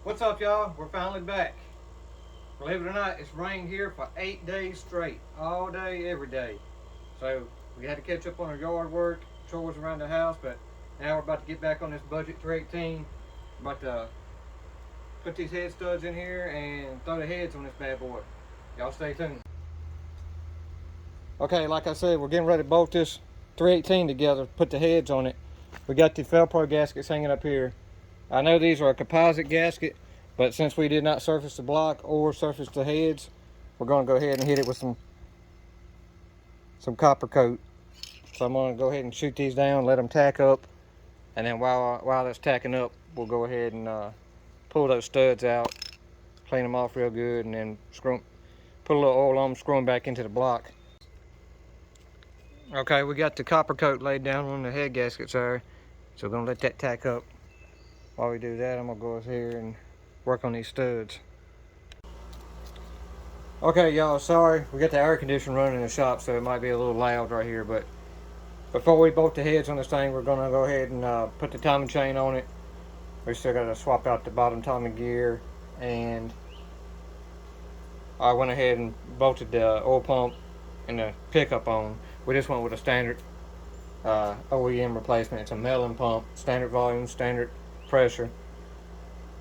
What's up, y'all? We're finally back. Believe it or not, it's rained here for 8 days straight, all day, every day. So we had to catch up on our yard work, chores around the house, but now we're about to get back on this budget 318. About to put these head studs in here and throw the heads on this bad boy. Y'all stay tuned. Okay, like I said, we're getting ready to bolt this 318 together, put the heads on it. We got the Felpro gaskets hanging up here. I know these are a composite gasket, but since we did not surface the block or surface the heads, we're going to go ahead and hit it with some copper coat. So I'm going to go ahead and shoot these down, let them tack up, and then while that's tacking up, we'll go ahead and pull those studs out, clean them off real good, and then put a little oil on them, screw them back into the block. Okay, we got the copper coat laid down on the head gaskets there, so we're going to let that tack up. While we do that, I'm going to go here and work on these studs. Okay, y'all, sorry, we got the air conditioner running in the shop, so it might be a little loud right here, but before we bolt the heads on this thing, we're gonna go ahead and put the timing chain on it. We still gotta swap out the bottom timing gear, and I went ahead and bolted the oil pump and the pickup on. We just went with a standard OEM replacement. It's a Mellon pump, standard volume, standard pressure.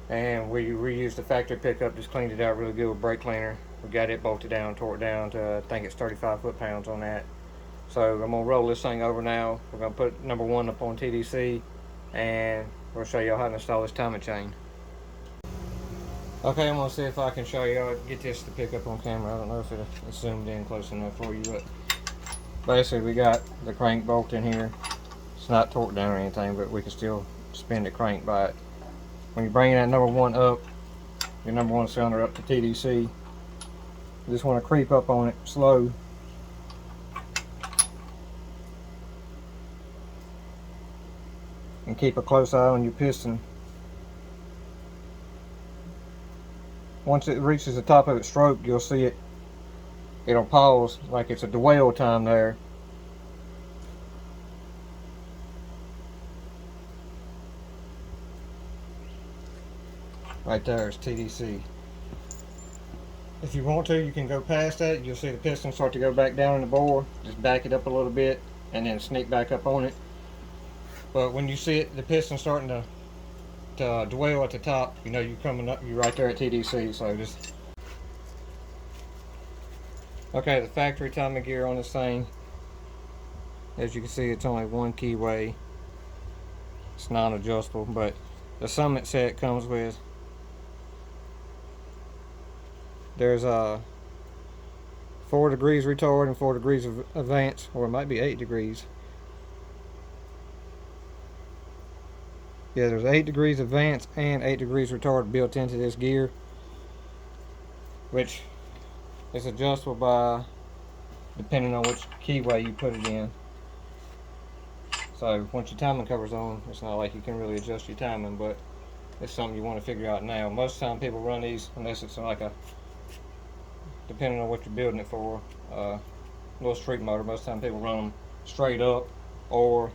And we reused the factory pickup, just cleaned it out really good with brake cleaner. We got it bolted down, tore it down to, I think it's 35 foot-pounds on that. So I'm gonna roll this thing over now. We're gonna put number one up on TDC, and we'll show y'all how to install this timing chain. Okay, I'm gonna see if I can show y'all, get this to pick up on camera. I don't know if it's zoomed in close enough for you, but basically we got the crank bolt in here. It's not torqued down or anything, but we can still spin the crank by it. When you bring that number one up, your number one cylinder up to TDC, you just want to creep up on it slow. And keep a close eye on your piston. Once it reaches the top of its stroke, you'll see it'll pause like it's a dwell time there. Right there is TDC. If you want to, you can go past that. You'll see the piston start to go back down in the bore. Just back it up a little bit and then sneak back up on it. But when you see it, the piston starting to dwell at the top, you know you're coming up, you're right there at TDC. So just okay. The factory timing gear on this thing, as you can see, it's only one keyway. It's non-adjustable, but the Summit set comes with, there's a 4 degrees retard and 4 degrees of advance, or it might be 8 degrees. Yeah, there's 8 degrees advance and 8 degrees retard built into this gear, which is adjustable by depending on which keyway you put it in. So once your timing cover's on, it's not like you can really adjust your timing, but it's something you want to figure out now. Most of the time people run these, unless it's like a, depending on what you're building it for, little street motor, most of the time people run them straight up or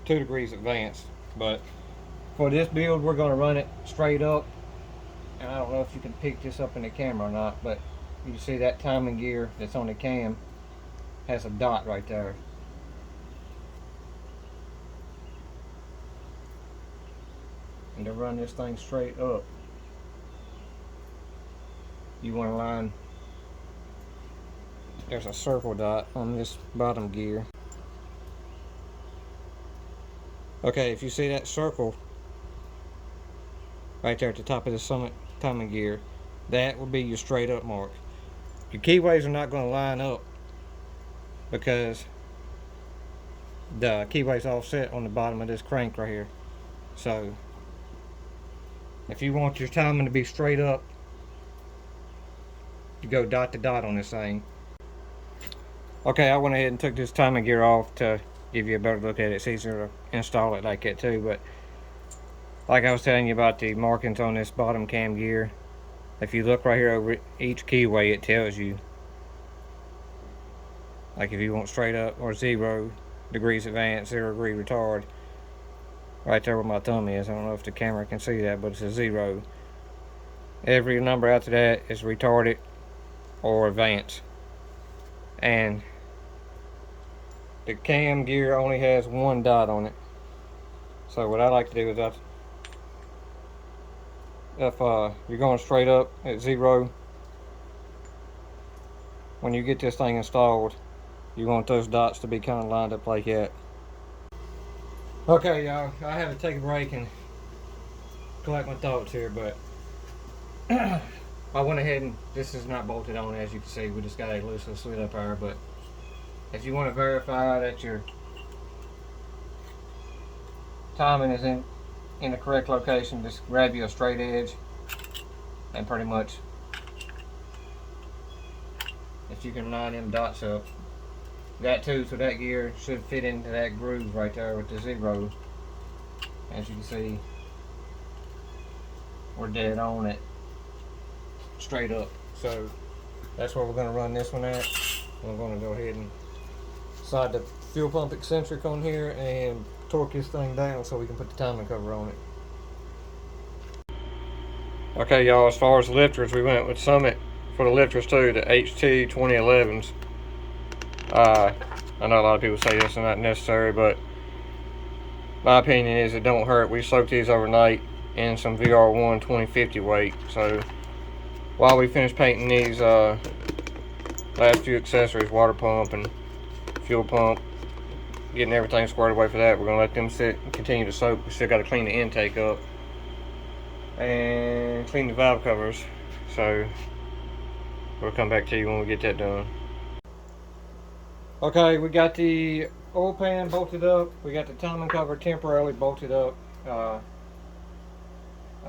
2 degrees advance. But for this build, we're going to run it straight up. And I don't know if you can pick this up in the camera or not, but you see that timing gear that's on the cam has a dot right there. And to run this thing straight up, you want to line, there's a circle dot on this bottom gear. Okay, if you see that circle right there at the top of the Summit timing gear, that will be your straight up mark. Your keyways are not going to line up because the keyway's offset on the bottom of this crank right here. So if you want your timing to be straight up, you go dot to dot on this thing. Okay, I went ahead and took this timing gear off to give you a better look at it. It's easier to install it like that too, but like I was telling you about the markings on this bottom cam gear, if you look right here over each keyway, it tells you, like if you want straight up or 0 degrees advance, 0 degree retard, right there where my thumb is. I don't know if the camera can see that, but it's a 0. Every number after that is retarded or advanced. And the cam gear only has one dot on it. So what I like to do is if you're going straight up at 0, when you get this thing installed, you want those dots to be kind of lined up like that. Okay, y'all, I had to take a break and collect my thoughts here, but I went ahead and this is not bolted on, as you can see. We just got a loosely slid up there. But if you want to verify that your timing is in the correct location, just grab you a straight edge and pretty much, if you can line them dots up, that tooth with that gear should fit into that groove right there with the 0. As you can see, we're dead on it, straight up. So that's where we're going to run this one at. We're going to go ahead and slide the fuel pump eccentric on here and torque this thing down so we can put the timing cover on it. Okay, y'all, as far as lifters, we went with Summit for the lifters too, the HT 2011s. I know a lot of people say this is not necessary, but my opinion is it don't hurt. We soaked these overnight in some VR1 2050 weight. So while we finish painting these last few accessories, water pump and fuel pump, getting everything squared away for that, we're going to let them sit and continue to soak. We still got to clean the intake up and clean the valve covers. So we'll come back to you when we get that done. Okay, we got the oil pan bolted up. We got the timing cover temporarily bolted up. I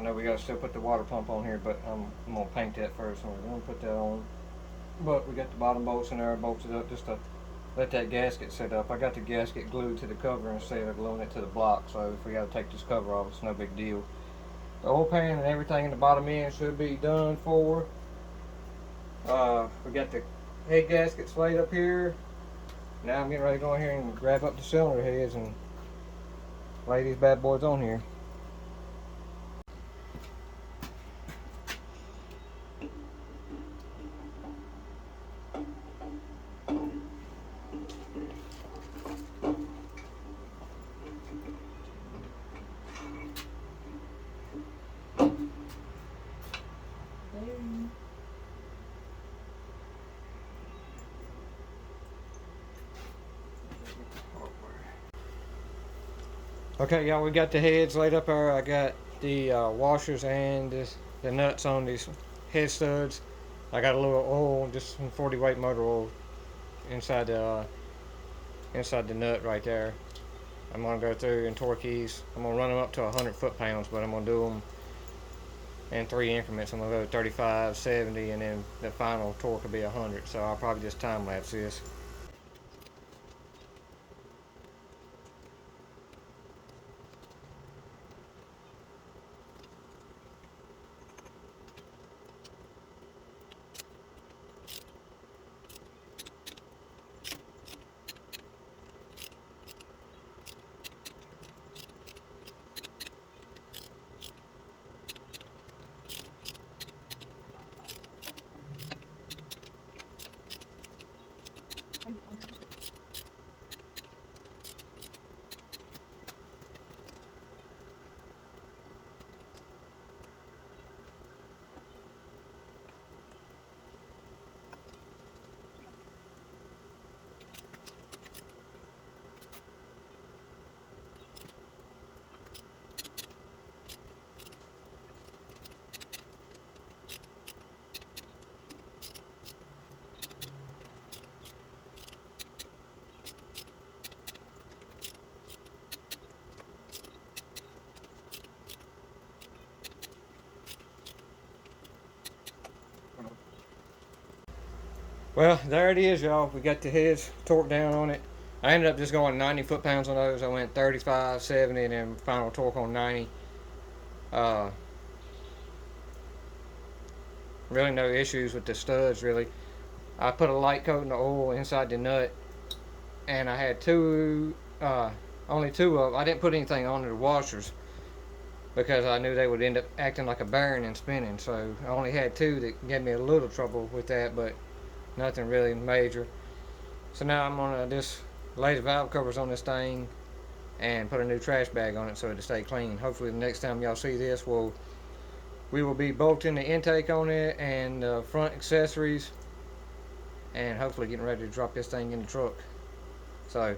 know we got to still put the water pump on here, but I'm going to paint that first. So we're going to put that on. But we got the bottom bolts in there bolted up just to let that gasket set up. I got the gasket glued to the cover instead of gluing it to the block. So if we got to take this cover off, it's no big deal. The oil pan and everything in the bottom end should be done for. We got the head gaskets laid up here. Now I'm getting ready to go in here and grab up the cylinder heads and lay these bad boys on here. Okay, y'all, we got the heads laid up there. I got the washers and the nuts on these head studs. I got a little oil, just some 40 weight motor oil inside the nut right there. I'm gonna go through and torque these. I'm gonna run them up to 100 foot-pounds, but I'm gonna do them in 3 increments. I'm gonna go 35, 70, and then the final torque will be 100. So I'll probably just time lapse this. Well, there it is, y'all. We got the heads torqued down on it. I ended up just going 90 foot-pounds on those. I went 35, 70, and then final torque on 90. Really no issues with the studs, really. I put a light coat in the oil inside the nut, and I had only two of them. I didn't put anything on the washers. because I knew they would end up acting like a bearing and spinning. So I only had two that gave me a little trouble with that, but nothing really major. So now I'm gonna just lay the valve covers on this thing and put a new trash bag on it so it'll stay clean. Hopefully the next time y'all see this, we will be bolting the intake on it and front accessories, and hopefully getting ready to drop this thing in the truck. So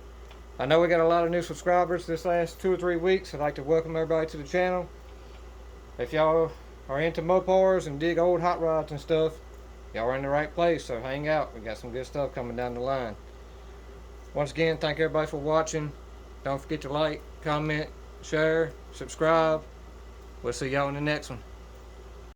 I know we got a lot of new subscribers this last 2 or 3 weeks. I'd like to welcome everybody to the channel. If y'all are into Mopars and dig old hot rods and stuff, y'all are in the right place, so hang out. We got some good stuff coming down the line. Once again, thank everybody for watching. Don't forget to like, comment, share, subscribe. We'll see y'all in the next one.